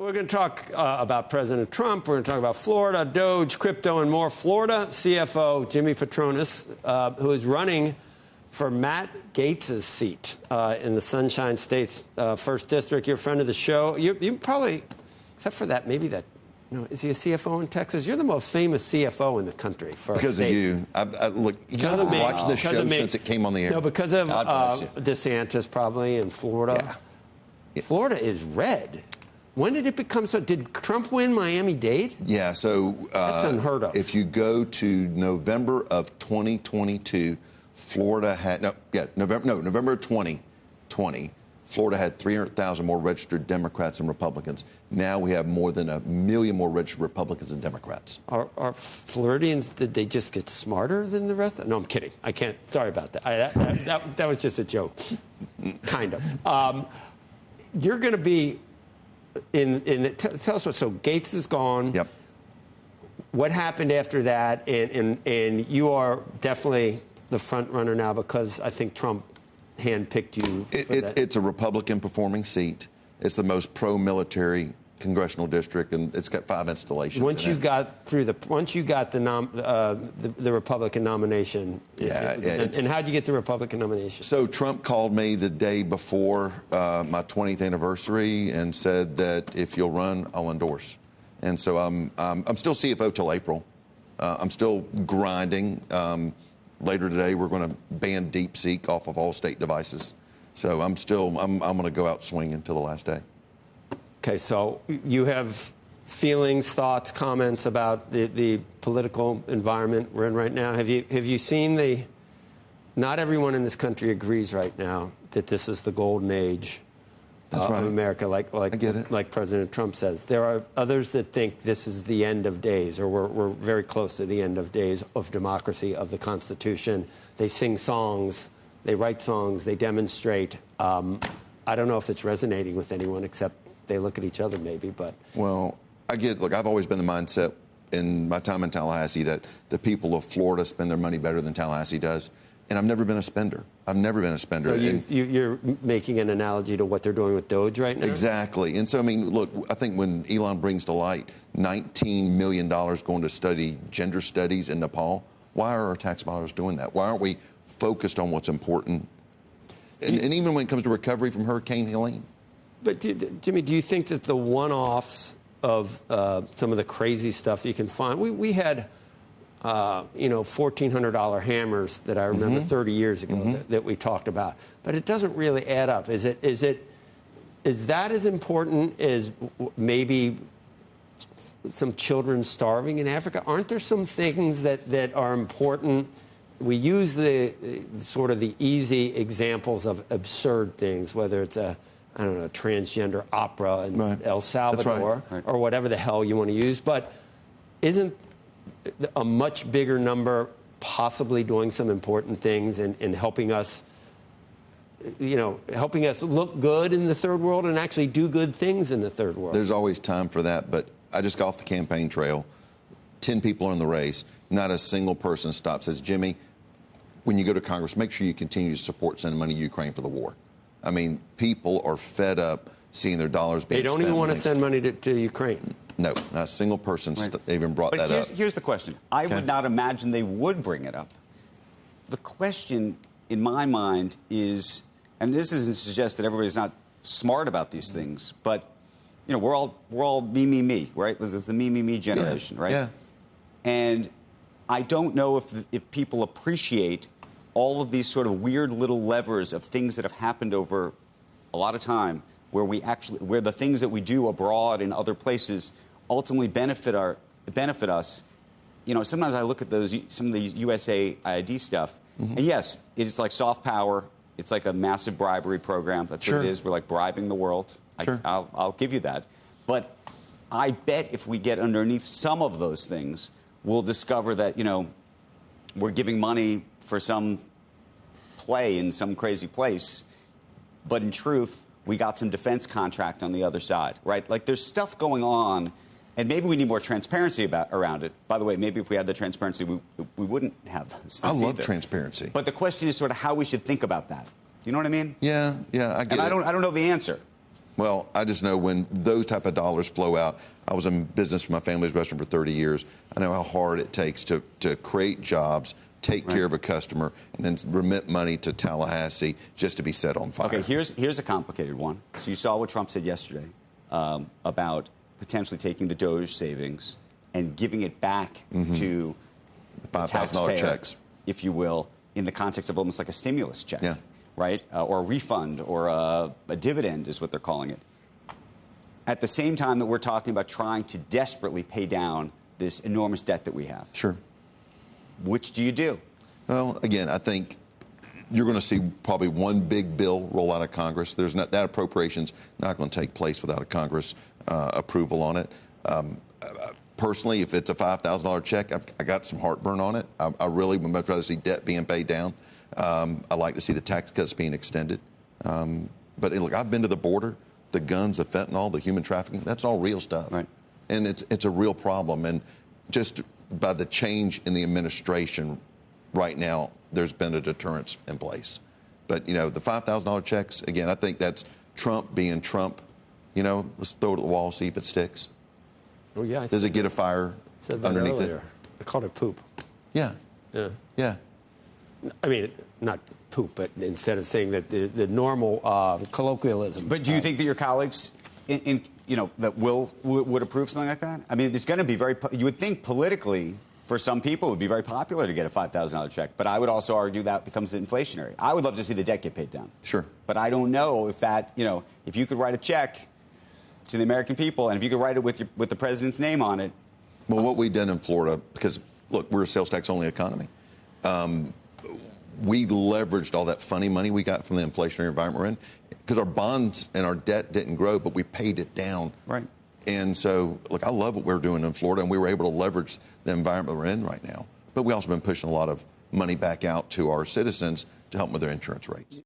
we're going to talk about President Trump. We're going to talk about Florida, DOGE, crypto, and more. Florida CFO Jimmy Patronis, who is running for Matt Gaetz's seat in the Sunshine State's 1st District. You're a friend of the show. You probably, except for that, maybe that. No, is he a CFO in Texas? You're the most famous CFO in the country for because of you. Look, you have watched this show since it came on the air. No, because of DeSantis probably in Florida. Yeah. Florida is red. When did it become so? Did Trump win Miami-Dade? Yeah, so that's unheard of. If you go to November of 2022, Florida had November of 2020. Florida had 300,000 more registered Democrats and Republicans. Now we have more than 1 million more registered Republicans and Democrats. Are Floridians, did they just get smarter than the rest? No, I'm kidding. I can't. Sorry about that. That was just a joke. Kind of. You're going to be tell us what. So Gaetz is gone. Yep. What happened after that? And you are definitely the front runner now because I think Trump handpicked you. It's a Republican performing seat. It's the most pro-military congressional district, and it's got 5 installations. Once you got the Republican nomination, and how'd you get the Republican nomination? So Trump called me the day before my 20th anniversary and said that if you'll run, I'll endorse. And so I'm still CFO till April. I'm still grinding. Later today, we're going to ban DeepSeek off of all state devices. So I'm going to go out swinging until the last day. Okay, so you have feelings, thoughts, comments about the political environment we're in right now. Have you seen not everyone in this country agrees right now that this is the golden age of America, like President Trump says. There are others that think this is the end of days, or we're very close to the end of days of democracy, of the Constitution. They sing songs, they write songs, they demonstrate. I don't know if it's resonating with anyone except they look at each other maybe, but. Well, look, I've always been the mindset in my time in Tallahassee that the people of Florida spend their money better than Tallahassee does. And I've never been a spender. I've never been a spender. So you're making an analogy to what they're doing with DOGE right now? Exactly. And so, I mean, look, I think when Elon brings to light $19 million going to study gender studies in Nepal, why are our tax dollars doing that? Why aren't we focused on what's important? And even when it comes to recovery from Hurricane Helene. But, Jimmy, do you think that the one-offs of some of the crazy stuff you can find, we had $1,400 hammers that I remember 30 years ago that we talked about. But it doesn't really add up. Is that as important as maybe some children starving in Africa? Aren't there some things that are important? We use the sort of the easy examples of absurd things, whether it's a transgender opera in El Salvador or whatever the hell you want to use. But isn't a much bigger number possibly doing some important things and helping us, helping us look good in the third world and actually do good things in the third world? There's always time for that, but I just got off the campaign trail. 10 people are in the race. Not a single person stops says, Jimmy, when you go to Congress, make sure you continue to support sending money to Ukraine for the war. I mean, people are fed up seeing their dollars being spent. They don't even want to send money to Ukraine. No, not a single person even brought that up. Here's the question. I would not imagine they would bring it up. The question, in my mind, is, and this isn't to suggest that everybody's not smart about these things, but we're all me, right? This is the me generation, right? Yeah. And I don't know if people appreciate all of these sort of weird little levers of things that have happened over a lot of time, where the things that we do abroad in other places ultimately benefit us. Sometimes I look at some of the USAID stuff, and yes, it's like soft power. It's like a massive bribery program. That's what it is. We're like bribing the world. I'll give you that. But I bet if we get underneath some of those things, we'll discover that, we're giving money for some play in some crazy place, but in truth, we got some defense contract on the other side, right? Like there's stuff going on, and maybe we need more transparency around it. By the way, maybe if we had the transparency, we wouldn't have those things I love transparency. But the question is sort of how we should think about that. You know what I mean? Yeah, I get it. And I don't know the answer. Well, I just know when those type of dollars flow out, I was in business for my family's restaurant for 30 years. I know how hard it takes to create jobs, take care of a customer, and then remit money to Tallahassee just to be set on fire. Okay, here's a complicated one. So you saw what Trump said yesterday about potentially taking the DOGE savings and giving it back to the $5,000 checks, if you will, in the context of almost like a stimulus check, yeah. Right? Or a refund or a dividend is what they're calling it. At the same time that we're talking about trying to desperately pay down this enormous debt that we have. Sure. Which do you do? Well, again, I think you're going to see probably one big bill roll out of Congress. There's not that appropriation's not going to take place without a Congress approval on it. Personally, if it's a $5,000 check, I got some heartburn on it. I really would much rather see debt being paid down. I like to see the tax cuts being extended. But look, I've been to the border. The guns, the fentanyl, the human trafficking, that's all real stuff. Right. And it's a real problem. And just by the change in the administration right now, there's been a deterrence in place. But, you know, the $5,000 checks, again, I think that's Trump being Trump. You know, let's throw it at the wall, see if it sticks. Oh, yeah. Does it get a fire underneath it? I called it poop. Yeah. Yeah. Yeah. I mean, not poop, but instead of saying that the normal colloquialism. But do you think that your colleagues, that would approve something like that? I mean, it's going to be you would think politically, for some people, it would be very popular to get a $5,000 check. But I would also argue that becomes inflationary. I would love to see the debt get paid down. Sure. But I don't know if that, if you could write a check to the American people, and if you could write it with the president's name on it. Well, what we've done in Florida, because, look, we're a sales tax only economy. We leveraged all that funny money we got from the inflationary environment we're in, because our bonds and our debt didn't grow, but we paid it down. Right. And so, look, I love what we're doing in Florida, and we were able to leverage the environment we're in right now. But we also been pushing a lot of money back out to our citizens to help them with their insurance rates.